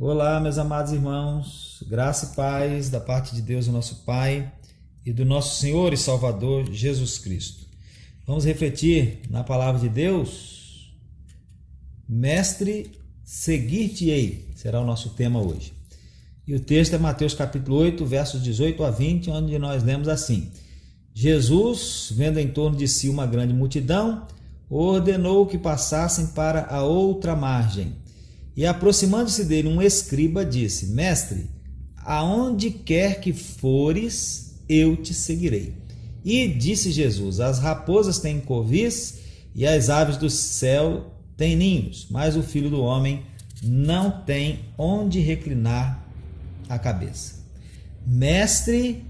Olá, meus amados irmãos, graça e paz da parte de Deus, o nosso Pai, e do nosso Senhor e Salvador Jesus Cristo. Vamos refletir na palavra de Deus? Mestre, seguir-te-ei, será o nosso tema hoje. E o texto é Mateus capítulo 8, versos 18 a 20, onde nós lemos assim: Jesus, vendo em torno de si uma grande multidão, ordenou que passassem para a outra margem. E aproximando-se dele um escriba, disse: Mestre, aonde quer que fores, eu te seguirei. E disse Jesus: As raposas têm covis e as aves do céu têm ninhos, mas o Filho do Homem não tem onde reclinar a cabeça. Mestre,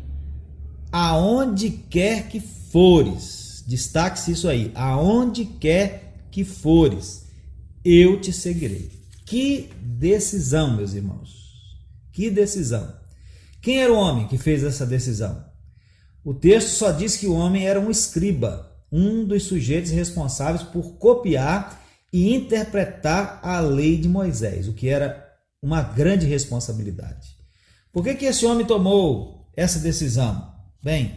aonde quer que fores, destaque-se isso aí, aonde quer que fores, eu te seguirei. Que decisão, meus irmãos, que decisão. Quem era o homem que fez essa decisão? O texto só diz que o homem era um escriba, um dos sujeitos responsáveis por copiar e interpretar a lei de Moisés, o que era uma grande responsabilidade. Por que esse homem tomou essa decisão? Bem,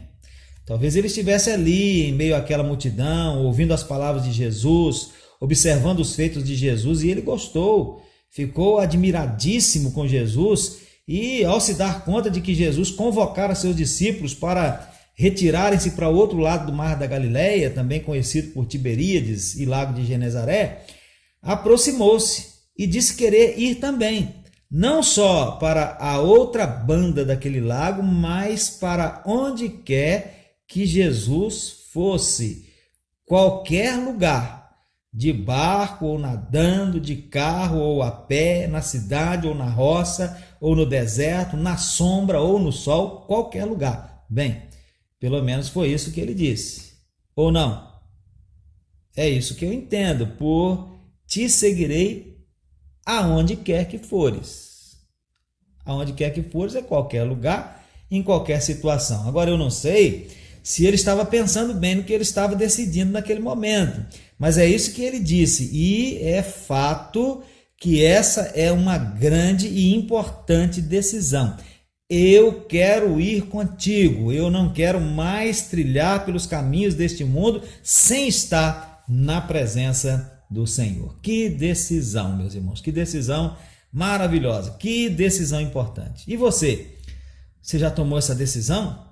talvez ele estivesse ali em meio àquela multidão, ouvindo as palavras de Jesus, observando os feitos de Jesus, e ele gostou, ficou admiradíssimo com Jesus, e ao se dar conta de que Jesus convocara seus discípulos para retirarem-se para o outro lado do mar da Galileia, também conhecido por Tiberíades e Lago de Genezaré, aproximou-se e disse querer ir também, não só para a outra banda daquele lago, mas para onde quer que Jesus fosse, qualquer lugar, de barco ou nadando, de carro ou a pé, na cidade ou na roça, ou no deserto, na sombra ou no sol, qualquer lugar. Bem, pelo menos foi isso que ele disse. Ou não? É isso que eu entendo por te seguirei aonde quer que fores. Aonde quer que fores é qualquer lugar, em qualquer situação. Agora eu não sei se ele estava pensando bem no que ele estava decidindo naquele momento, mas é isso que ele disse, e é fato que essa é uma grande e importante decisão. Eu quero ir contigo, eu não quero mais trilhar pelos caminhos deste mundo sem estar na presença do Senhor. Que decisão, meus irmãos, que decisão maravilhosa, que decisão importante. E você já tomou essa decisão?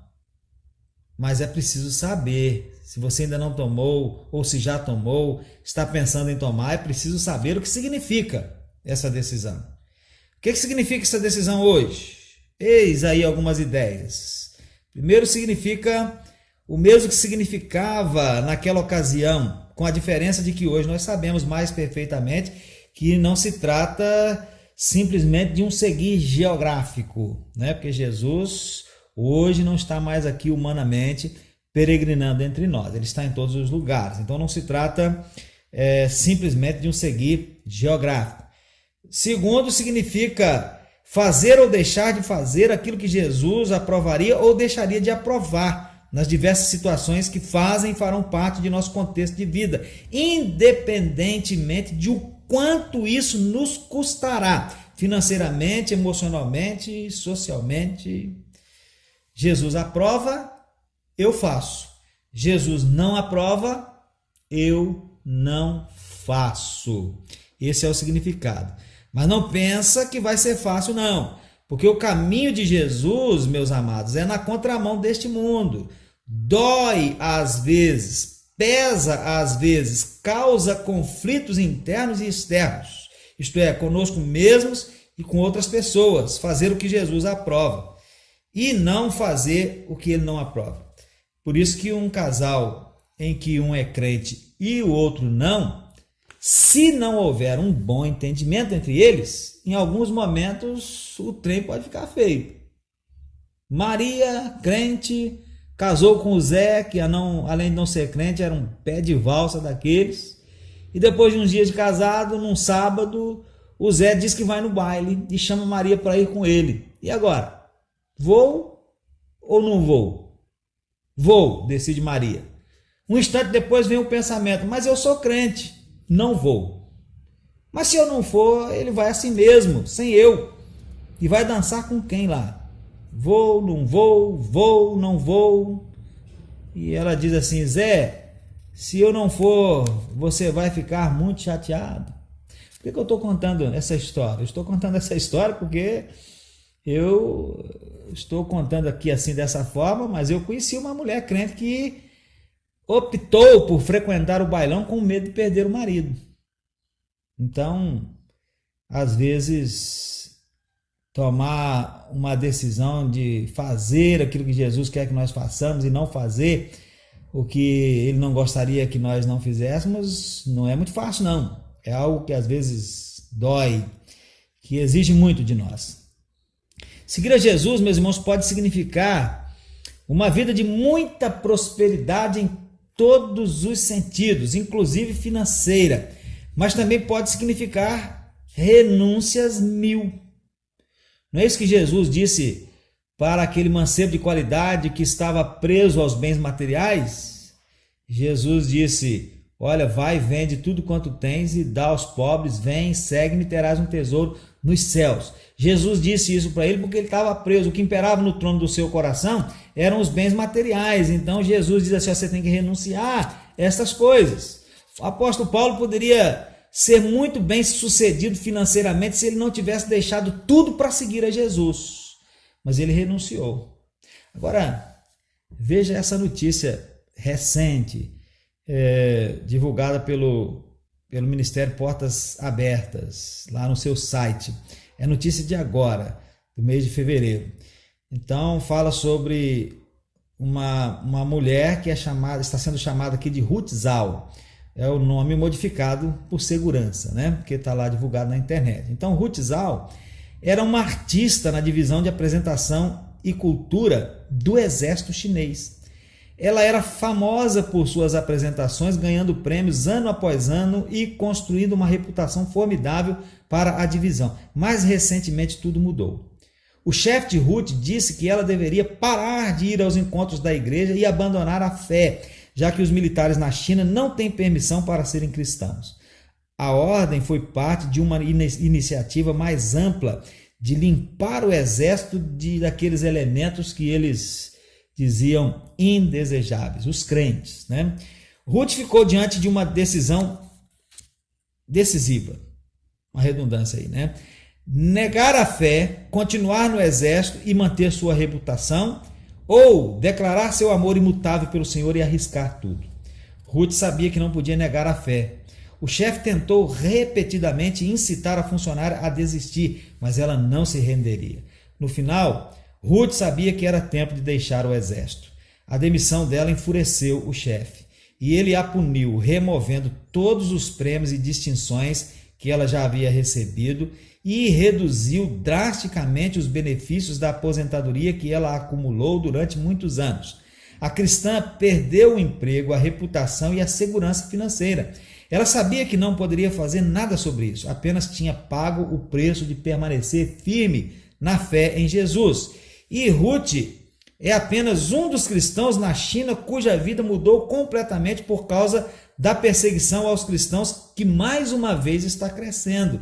Mas é preciso saber, se você ainda não tomou, ou se já tomou, está pensando em tomar, é preciso saber o que significa essa decisão. O que significa essa decisão hoje? Eis aí algumas ideias. Primeiro, significa o mesmo que significava naquela ocasião, com a diferença de que hoje nós sabemos mais perfeitamente que não se trata simplesmente de um seguir geográfico, né? Porque Jesus hoje não está mais aqui humanamente peregrinando entre nós, ele está em todos os lugares, então não se trata simplesmente de um seguir geográfico. Segundo, significa fazer ou deixar de fazer aquilo que Jesus aprovaria ou deixaria de aprovar nas diversas situações que fazem e farão parte de nosso contexto de vida, independentemente de o quanto isso nos custará, financeiramente, emocionalmente, socialmente. Jesus aprova, eu faço. Jesus não aprova, eu não faço. Esse é o significado. Mas não pensa que vai ser fácil, não. Porque o caminho de Jesus, meus amados, é na contramão deste mundo. Dói às vezes, pesa às vezes, causa conflitos internos e externos. Isto é, conosco mesmos e com outras pessoas. Fazer o que Jesus aprova e não fazer o que ele não aprova. Por isso que um casal em que um é crente e o outro não, se não houver um bom entendimento entre eles, em alguns momentos o trem pode ficar feio. Maria, crente, casou com o Zé, que além de não ser crente, era um pé de valsa daqueles, e depois de uns dias de casado, num sábado, o Zé diz que vai no baile e chama Maria para ir com ele. E agora? Vou ou não vou? Vou, decide Maria. Um instante depois vem o pensamento, mas eu sou crente, não vou. Mas se eu não for, ele vai assim mesmo, sem eu. E vai dançar com quem lá? Vou, não vou, vou, não vou. E ela diz assim: Zé, se eu não for, você vai ficar muito chateado. Por que eu estou contando essa história? Eu estou contando essa história porque eu estou contando aqui assim dessa forma, mas eu conheci uma mulher crente que optou por frequentar o bailão com medo de perder o marido. Então, às vezes, tomar uma decisão de fazer aquilo que Jesus quer que nós façamos e não fazer o que ele não gostaria que nós não fizéssemos, não é muito fácil, não. É algo que às vezes dói, que exige muito de nós. Seguir a Jesus, meus irmãos, pode significar uma vida de muita prosperidade em todos os sentidos, inclusive financeira, mas também pode significar renúncias mil. Não é isso que Jesus disse para aquele mancebo de qualidade que estava preso aos bens materiais? Jesus disse: olha, vai, vende tudo quanto tens e dá aos pobres, vem, segue-me e terás um tesouro nos céus. Jesus disse isso para ele porque ele estava preso. O que imperava no trono do seu coração eram os bens materiais. Então Jesus diz assim: você tem que renunciar a essas coisas. O apóstolo Paulo poderia ser muito bem sucedido financeiramente se ele não tivesse deixado tudo para seguir a Jesus, mas ele renunciou. Agora, veja essa notícia recente, divulgada pelo Ministério Portas Abertas, lá no seu site. É notícia de agora, do mês de fevereiro. Então, fala sobre uma mulher que está sendo chamada aqui de Ruth Zal. É o nome modificado por segurança, né? Porque está lá divulgado na internet. Então, Ruth Zal era uma artista na divisão de apresentação e cultura do exército chinês. Ela era famosa por suas apresentações, ganhando prêmios ano após ano e construindo uma reputação formidável para a divisão. Mais recentemente, tudo mudou. O chefe de Ruth disse que ela deveria parar de ir aos encontros da igreja e abandonar a fé, já que os militares na China não têm permissão para serem cristãos. A ordem foi parte de uma iniciativa mais ampla de limpar o exército daqueles elementos que eles diziam indesejáveis, os crentes, né? Ruth ficou diante de uma decisão decisiva, uma redundância aí, né? Negar a fé, continuar no exército e manter sua reputação, ou declarar seu amor imutável pelo Senhor e arriscar tudo. Ruth sabia que não podia negar a fé. O chefe tentou repetidamente incitar a funcionária a desistir, mas ela não se renderia. No final, Ruth sabia que era tempo de deixar o exército. A demissão dela enfureceu o chefe e ele a puniu, removendo todos os prêmios e distinções que ela já havia recebido e reduziu drasticamente os benefícios da aposentadoria que ela acumulou durante muitos anos. A cristã perdeu o emprego, a reputação e a segurança financeira. Ela sabia que não poderia fazer nada sobre isso, apenas tinha pago o preço de permanecer firme na fé em Jesus. E Ruth é apenas um dos cristãos na China cuja vida mudou completamente por causa da perseguição aos cristãos, que mais uma vez está crescendo.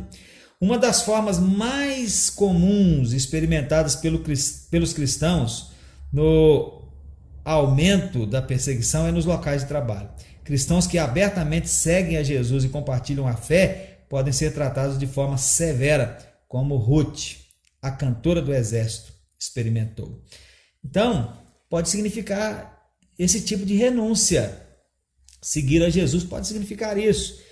Uma das formas mais comuns experimentadas pelos cristãos no aumento da perseguição é nos locais de trabalho. Cristãos que abertamente seguem a Jesus e compartilham a fé podem ser tratados de forma severa, como Ruth, a cantora do exército, experimentou. Então, pode significar esse tipo de renúncia. Seguir a Jesus pode significar isso.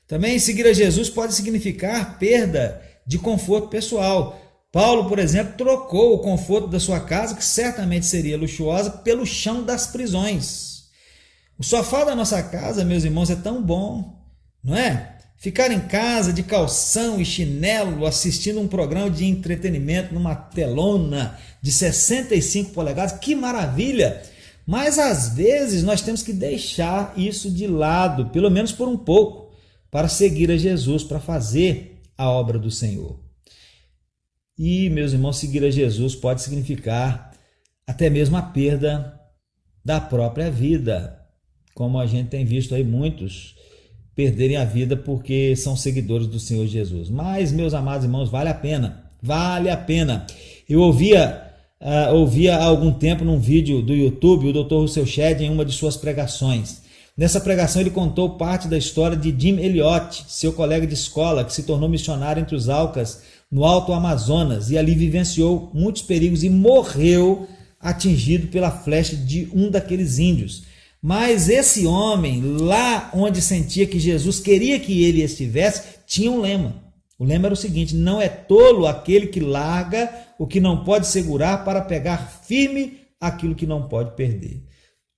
Também seguir a Jesus pode significar perda de conforto pessoal. Paulo, por exemplo, trocou o conforto da sua casa, que certamente seria luxuosa, pelo chão das prisões. O sofá da nossa casa, meus irmãos, é tão bom, não é? Ficar em casa de calção e chinelo, assistindo um programa de entretenimento numa telona de 65 polegadas, que maravilha! Mas às vezes nós temos que deixar isso de lado, pelo menos por um pouco, para seguir a Jesus, para fazer a obra do Senhor. E, meus irmãos, seguir a Jesus pode significar até mesmo a perda da própria vida, como a gente tem visto aí muitos perderem a vida porque são seguidores do Senhor Jesus. Mas, meus amados irmãos, vale a pena Vale a pena. Eu ouvia há algum tempo num vídeo do YouTube o Dr. Russell Shedd em uma de suas pregações. Nessa pregação ele contou parte da história de Jim Elliot, seu colega de escola que se tornou missionário entre os Aucas no Alto Amazonas e ali vivenciou muitos perigos e morreu atingido pela flecha de um daqueles índios. Mas esse homem, lá onde sentia que Jesus queria que ele estivesse, tinha um lema. O lema era o seguinte: não é tolo aquele que larga o que não pode segurar para pegar firme aquilo que não pode perder.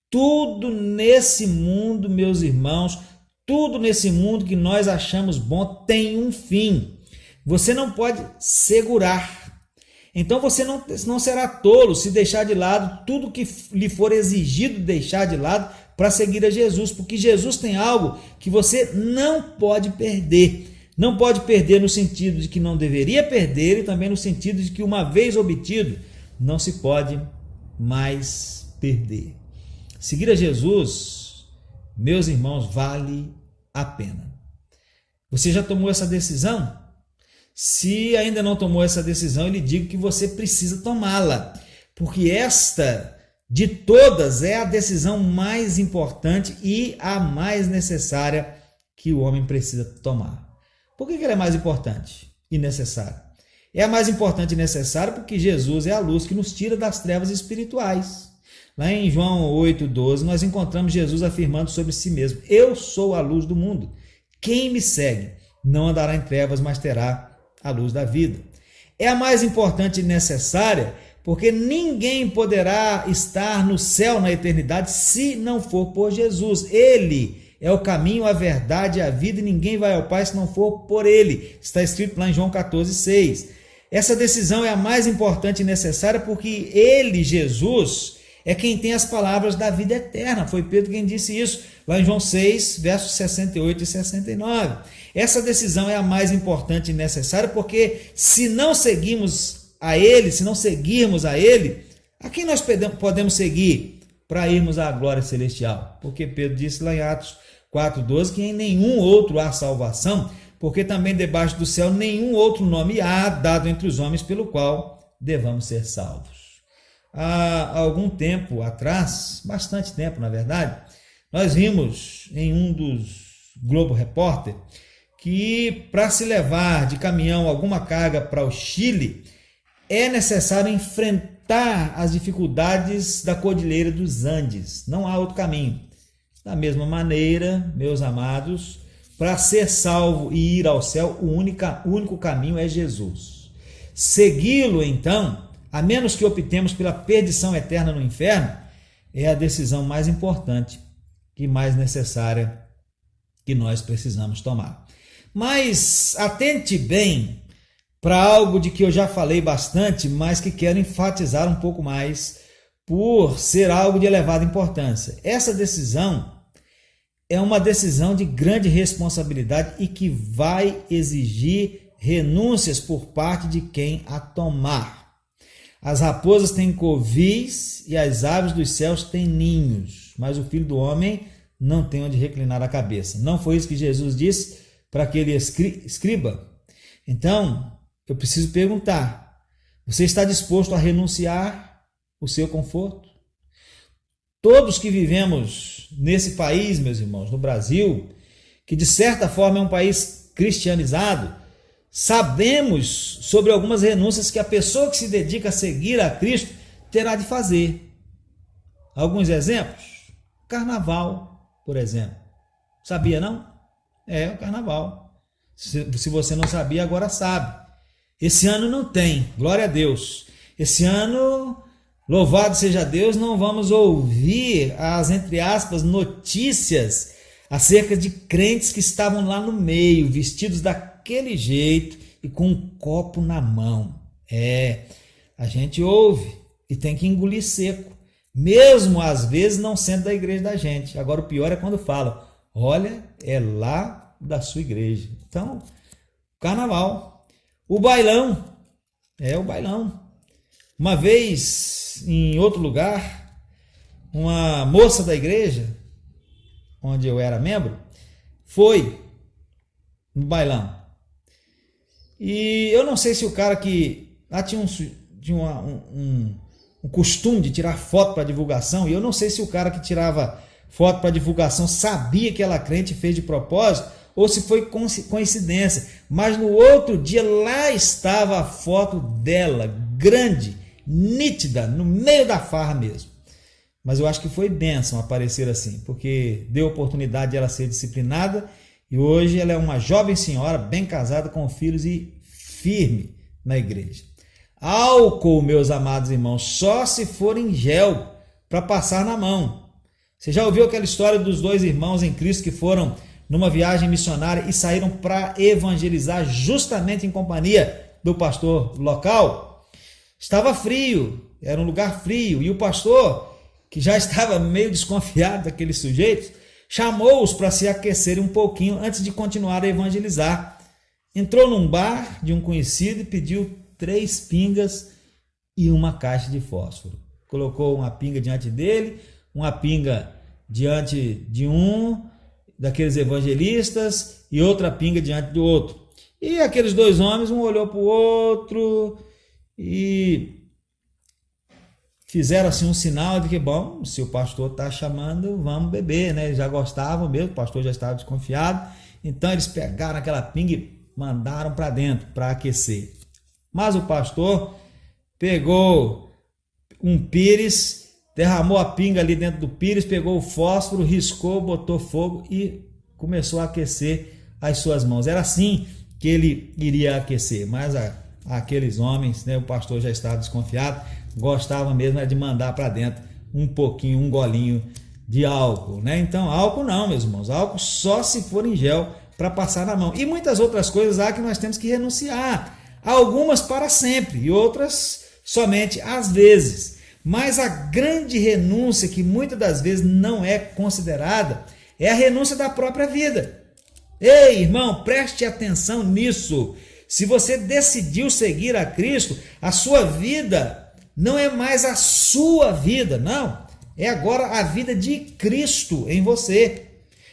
Tudo nesse mundo, meus irmãos, tudo nesse mundo que nós achamos bom tem um fim. Você não pode segurar. Então você não será tolo se deixar de lado tudo que lhe for exigido deixar de lado para seguir a Jesus, porque Jesus tem algo que você não pode perder. Não pode perder no sentido de que não deveria perder e também no sentido de que uma vez obtido, não se pode mais perder. Seguir a Jesus, meus irmãos, vale a pena. Você já tomou essa decisão? Se ainda não tomou essa decisão, eu lhe digo que você precisa tomá-la, porque esta de todas é a decisão mais importante e a mais necessária que o homem precisa tomar. Por que ela é mais importante e necessária? É a mais importante e necessária porque Jesus é a luz que nos tira das trevas espirituais. Lá em João 8,12, nós encontramos Jesus afirmando sobre si mesmo: eu sou a luz do mundo. Quem me segue não andará em trevas, mas terá a luz da vida. É a mais importante e necessária porque ninguém poderá estar no céu na eternidade se não for por Jesus. Ele é o caminho, a verdade e a vida, e ninguém vai ao Pai se não for por ele. Está escrito lá em João 14,6. Essa decisão é a mais importante e necessária porque ele, Jesus, é quem tem as palavras da vida eterna. Foi Pedro quem disse isso, lá em João 6, versos 68 e 69. Essa decisão é a mais importante e necessária porque se não seguirmos a ele, a quem nós podemos seguir para irmos à glória celestial? Porque Pedro disse lá em Atos 4,12 que em nenhum outro há salvação, porque também debaixo do céu nenhum outro nome há dado entre os homens pelo qual devamos ser salvos. Há algum tempo atrás, bastante tempo na verdade, nós vimos em um dos Globo Repórter que para se levar de caminhão alguma carga para o Chile é necessário enfrentar as dificuldades da Cordilheira dos Andes. Não há outro caminho. Da mesma maneira, meus amados, para ser salvo e ir ao céu, o único caminho é Jesus. Segui-lo, então, a menos que optemos pela perdição eterna no inferno, é a decisão mais importante e mais necessária que nós precisamos tomar. Mas atente bem para algo de que eu já falei bastante, mas que quero enfatizar um pouco mais por ser algo de elevada importância. Essa decisão é uma decisão de grande responsabilidade e que vai exigir renúncias por parte de quem a tomar. As raposas têm covis e as aves dos céus têm ninhos, mas o Filho do Homem não tem onde reclinar a cabeça. Não foi isso que Jesus disse para aquele escriba? Então, eu preciso perguntar: você está disposto a renunciar o seu conforto? Todos que vivemos nesse país, meus irmãos, no Brasil, que de certa forma é um país cristianizado, sabemos sobre algumas renúncias que a pessoa que se dedica a seguir a Cristo terá de fazer. Alguns exemplos: carnaval, por exemplo. Sabia não? É o carnaval. Se você não sabia, agora sabe. Esse ano não tem, glória a Deus. Esse ano, louvado seja Deus, não vamos ouvir as, entre aspas, notícias acerca de crentes que estavam lá no meio, vestidos daquele jeito e com um copo na mão. A gente ouve e tem que engolir seco, mesmo às vezes não sendo da igreja da gente. Agora o pior é quando falam: olha, é lá da sua igreja. Então, carnaval. O bailão, o bailão. Uma vez, em outro lugar, uma moça da igreja, onde eu era membro, foi no bailão. E eu não sei se o cara que lá tinha um costume de tirar foto para divulgação, e eu não sei se o cara que tirava foto para divulgação sabia que ela crente fez de propósito, ou se foi coincidência, mas no outro dia lá estava a foto dela, grande, nítida, no meio da farra mesmo. Mas eu acho que foi bênção aparecer assim, porque deu oportunidade de ela ser disciplinada, e hoje ela é uma jovem senhora, bem casada, com filhos e firme na igreja. Álcool, meus amados irmãos, só se for em gel para passar na mão. Você já ouviu aquela história dos dois irmãos em Cristo que foram numa viagem missionária e saíram para evangelizar justamente em companhia do pastor local? Estava frio, era um lugar frio, e o pastor, que já estava meio desconfiado daqueles sujeitos, chamou-os para se aquecerem um pouquinho antes de continuar a evangelizar. Entrou num bar de um conhecido e pediu 3 pingas e uma caixa de fósforo. Colocou uma pinga diante dele, uma pinga diante de um daqueles evangelistas e outra pinga diante do outro. E aqueles dois homens, um olhou para o outro e fizeram assim um sinal de que, bom, se o pastor está chamando, vamos beber, né? Eles já gostavam mesmo, o pastor já estava desconfiado. Então eles pegaram aquela pinga e mandaram para dentro para aquecer. Mas o pastor pegou um pires, derramou a pinga ali dentro do pires, pegou o fósforo, riscou, botou fogo e começou a aquecer as suas mãos. Era assim que ele iria aquecer, mas aqueles homens, né, o pastor já estava desconfiado, gostava mesmo de mandar para dentro um pouquinho, um golinho de álcool, né? Então, álcool não, meus irmãos, álcool só se for em gel para passar na mão. E muitas outras coisas há que nós temos que renunciar, algumas para sempre e outras somente às vezes. Mas a grande renúncia, que muitas das vezes não é considerada, é a renúncia da própria vida. Ei, irmão, preste atenção nisso. Se você decidiu seguir a Cristo, a sua vida não é mais a sua vida, não. É agora a vida de Cristo em você.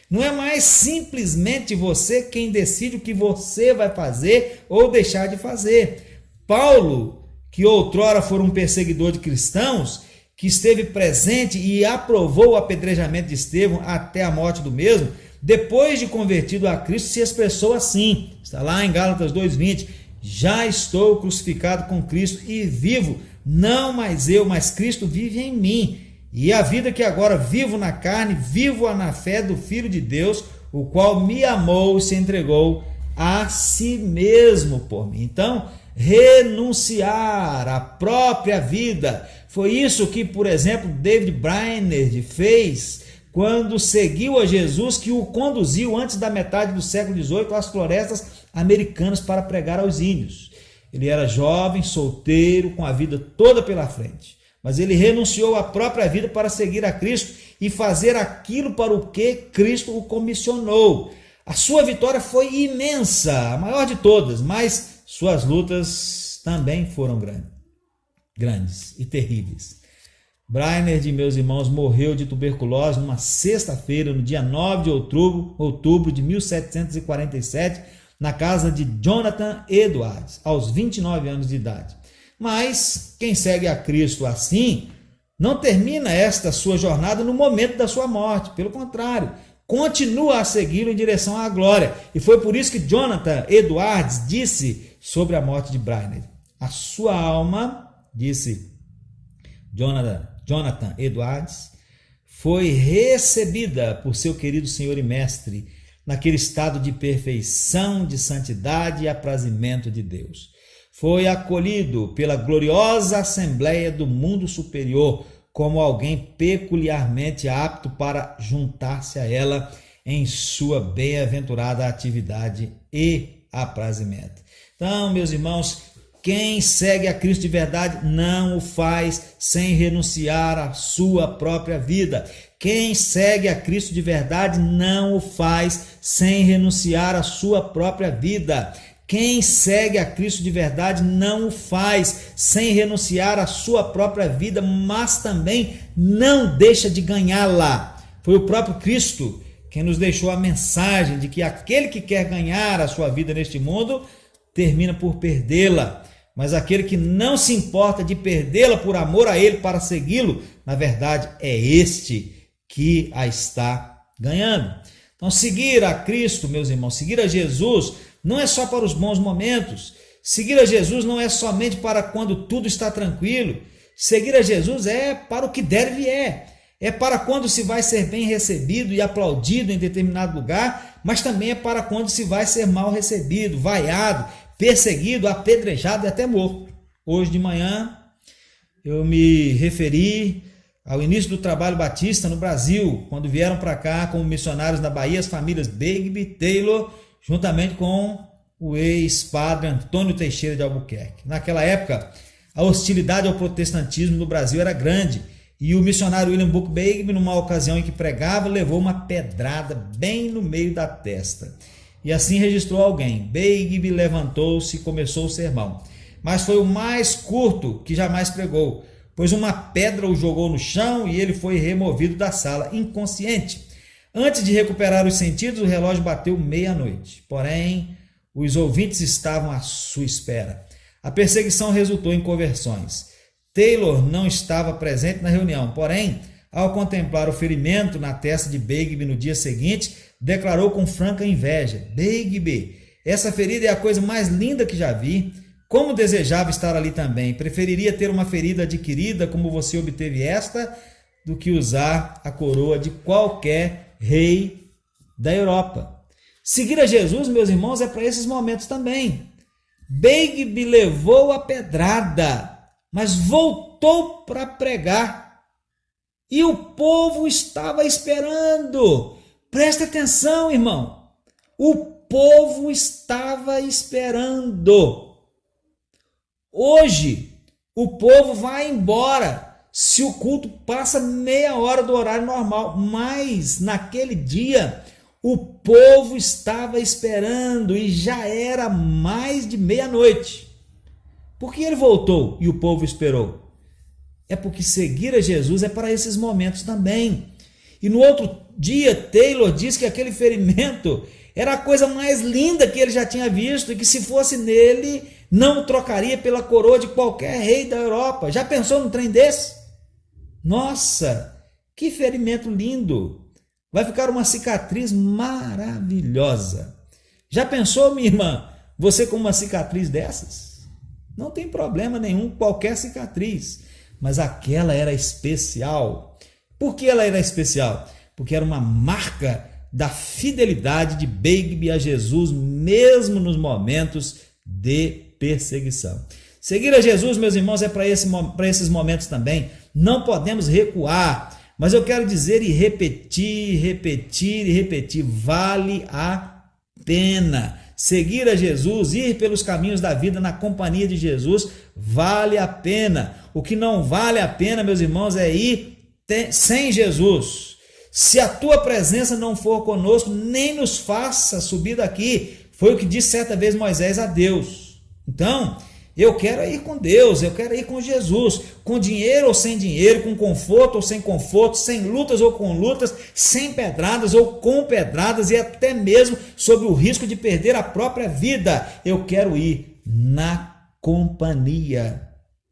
Não é mais simplesmente você quem decide o que você vai fazer ou deixar de fazer. Paulo, que outrora foi um perseguidor de cristãos, que esteve presente e aprovou o apedrejamento de Estevão até a morte do mesmo, depois de convertido a Cristo, se expressou assim, está lá em Gálatas 2:20, já estou crucificado com Cristo e vivo, não mais eu, mas Cristo vive em mim, e a vida que agora vivo na carne, vivo-a na fé do Filho de Deus, o qual me amou e se entregou a si mesmo por mim. Então, renunciar à própria vida, foi isso que, por exemplo, David Brainerd fez quando seguiu a Jesus, que o conduziu antes da metade do século XVIII às florestas americanas para pregar aos índios. Ele era jovem, solteiro, com a vida toda pela frente, mas ele renunciou à própria vida para seguir a Cristo e fazer aquilo para o que Cristo o comissionou. A sua vitória foi imensa, a maior de todas, mas suas lutas também foram grandes e terríveis. Brainerd, meus irmãos, morreu de tuberculose numa sexta-feira, no dia 9 de outubro de 1747, na casa de Jonathan Edwards, aos 29 anos de idade. Mas quem segue a Cristo assim, não termina esta sua jornada no momento da sua morte, pelo contrário, continua a segui-lo em direção à glória. E foi por isso que Jonathan Edwards disse sobre a morte de Brainerd: a sua alma, disse Jonathan Edwards, foi recebida por seu querido Senhor e Mestre naquele estado de perfeição, de santidade e aprazimento de Deus. Foi acolhido pela gloriosa Assembleia do Mundo Superior como alguém peculiarmente apto para juntar-se a ela em sua bem-aventurada atividade e aprazimento. Então, meus irmãos, quem segue a Cristo de verdade não o faz sem renunciar à sua própria vida. Quem segue a Cristo de verdade não o faz sem renunciar à sua própria vida. Quem segue a Cristo de verdade não o faz sem renunciar à sua própria vida, mas também não deixa de ganhá-la. Foi o próprio Cristo quem nos deixou a mensagem de que aquele que quer ganhar a sua vida neste mundo termina por perdê-la. Mas aquele que não se importa de perdê-la por amor a ele para segui-lo, na verdade é este que a está ganhando. Então, seguir a Cristo, meus irmãos, seguir a Jesus não é só para os bons momentos. Seguir a Jesus não é somente para quando tudo está tranquilo. Seguir a Jesus é para o que der e vier. É para quando se vai ser bem recebido e aplaudido em determinado lugar, mas também é para quando se vai ser mal recebido, vaiado, perseguido, apedrejado e até morto. Hoje de manhã eu me referi ao início do trabalho batista no Brasil, quando vieram para cá como missionários na Bahia as famílias Begbie, Taylor, juntamente com o ex-padre Antônio Teixeira de Albuquerque. Naquela época, a hostilidade ao protestantismo no Brasil era grande e o missionário William Book Begbie, numa ocasião em que pregava, levou uma pedrada bem no meio da testa. E assim registrou alguém. Begbie levantou-se e começou o sermão. Mas foi o mais curto que jamais pregou, pois uma pedra o jogou no chão e ele foi removido da sala, inconsciente. Antes de recuperar os sentidos, o relógio bateu meia-noite. Porém, os ouvintes estavam à sua espera. A perseguição resultou em conversões. Taylor não estava presente na reunião, porém, ao contemplar o ferimento na testa de Begbie no dia seguinte, declarou com franca inveja: Begbie, essa ferida é a coisa mais linda que já vi. Como desejava estar ali também. Preferiria ter uma ferida adquirida como você obteve esta, do que usar a coroa de qualquer rei da Europa. Seguir a Jesus, meus irmãos, é para esses momentos também. Begbie levou a pedrada, mas voltou para pregar. E o povo estava esperando. Presta atenção, irmão. O povo estava esperando. Hoje, o povo vai embora se o culto passa meia hora do horário normal, mas naquele dia o povo estava esperando e já era mais de meia-noite. Por que ele voltou e o povo esperou? É porque seguir a Jesus é para esses momentos também. E no outro dia, Taylor disse que aquele ferimento era a coisa mais linda que ele já tinha visto e que se fosse nele, não trocaria pela coroa de qualquer rei da Europa. Já pensou num trem desse? Nossa, que ferimento lindo! Vai ficar uma cicatriz maravilhosa. Já pensou, minha irmã, você com uma cicatriz dessas? Não tem problema nenhum, qualquer cicatriz. Mas aquela era especial. Por que ela era especial? Porque era uma marca da fidelidade de Begbie a Jesus, mesmo nos momentos de perseguição. Seguir a Jesus, meus irmãos, é para esses momentos também. Não podemos recuar, mas eu quero dizer e repetir, vale a pena. Seguir a Jesus, ir pelos caminhos da vida na companhia de Jesus, vale a pena. O que não vale a pena, meus irmãos, é ir sem Jesus. Se a tua presença não for conosco, nem nos faça subir daqui. Foi o que disse certa vez Moisés a Deus. Então, eu quero ir com Deus, eu quero ir com Jesus, com dinheiro ou sem dinheiro, com conforto ou sem conforto, sem lutas ou com lutas, sem pedradas ou com pedradas e até mesmo sob o risco de perder a própria vida. Eu quero ir na companhia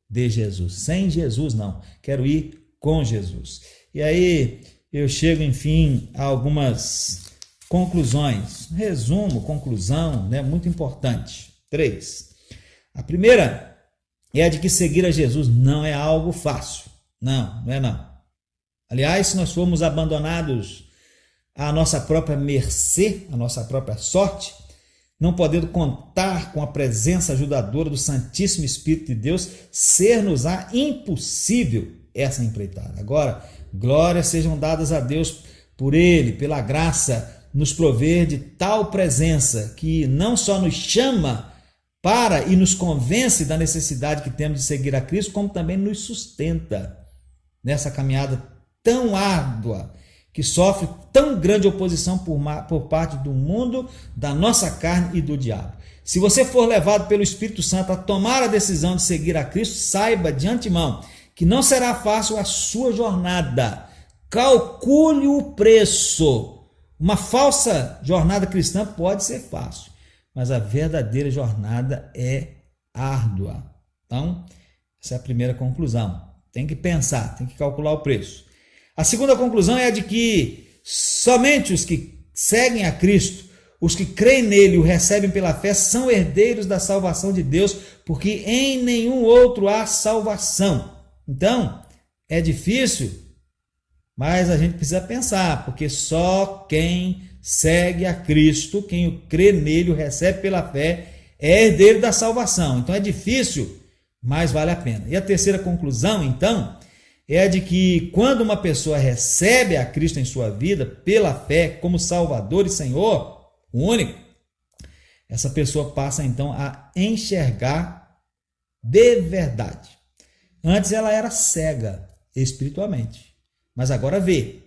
de Jesus. Sem Jesus não, quero ir com Jesus. E aí eu chego, enfim, a algumas conclusões. Resumo, conclusão, né? Muito importante. 3. A primeira é a de que seguir a Jesus não é algo fácil. Não é não. Aliás, se nós formos abandonados à nossa própria mercê, à nossa própria sorte, não podendo contar com a presença ajudadora do Santíssimo Espírito de Deus, ser-nos-á impossível essa empreitada. Agora, glórias sejam dadas a Deus por Ele, pela graça, nos prover de tal presença que não só nos chama para e nos convence da necessidade que temos de seguir a Cristo, como também nos sustenta nessa caminhada tão árdua, que sofre tão grande oposição por parte do mundo, da nossa carne e do diabo. Se você for levado pelo Espírito Santo a tomar a decisão de seguir a Cristo, saiba de antemão que não será fácil a sua jornada. Calcule o preço. Uma falsa jornada cristã pode ser fácil, mas a verdadeira jornada é árdua. Então, essa é a primeira conclusão. Tem que pensar, tem que calcular o preço. A segunda conclusão é a de que somente os que seguem a Cristo, os que creem nele e o recebem pela fé, são herdeiros da salvação de Deus, porque em nenhum outro há salvação. Então, é difícil, mas a gente precisa pensar, porque só quem segue a Cristo, quem crê nele, o recebe pela fé, é herdeiro da salvação. Então é difícil, mas vale a pena. E a terceira conclusão, então, é a de que quando uma pessoa recebe a Cristo em sua vida, pela fé, como Salvador e Senhor, o único, essa pessoa passa então a enxergar de verdade. Antes ela era cega espiritualmente, mas agora vê.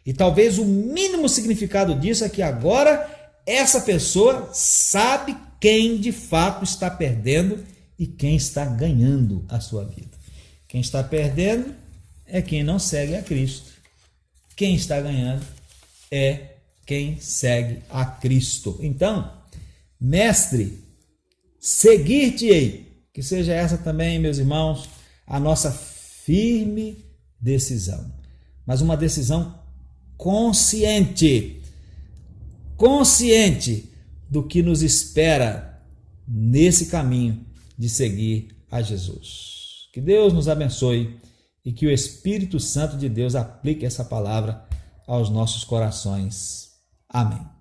E talvez o mínimo significado disso é que agora essa pessoa sabe quem de fato está perdendo e quem está ganhando a sua vida. Quem está perdendo é quem não segue a Cristo. Quem está ganhando é quem segue a Cristo. Então, mestre, seguir-te-ei. Que seja essa também, meus irmãos, a nossa firme decisão. Mas uma decisão consciente do que nos espera nesse caminho de seguir a Jesus. Que Deus nos abençoe e que o Espírito Santo de Deus aplique essa palavra aos nossos corações. Amém.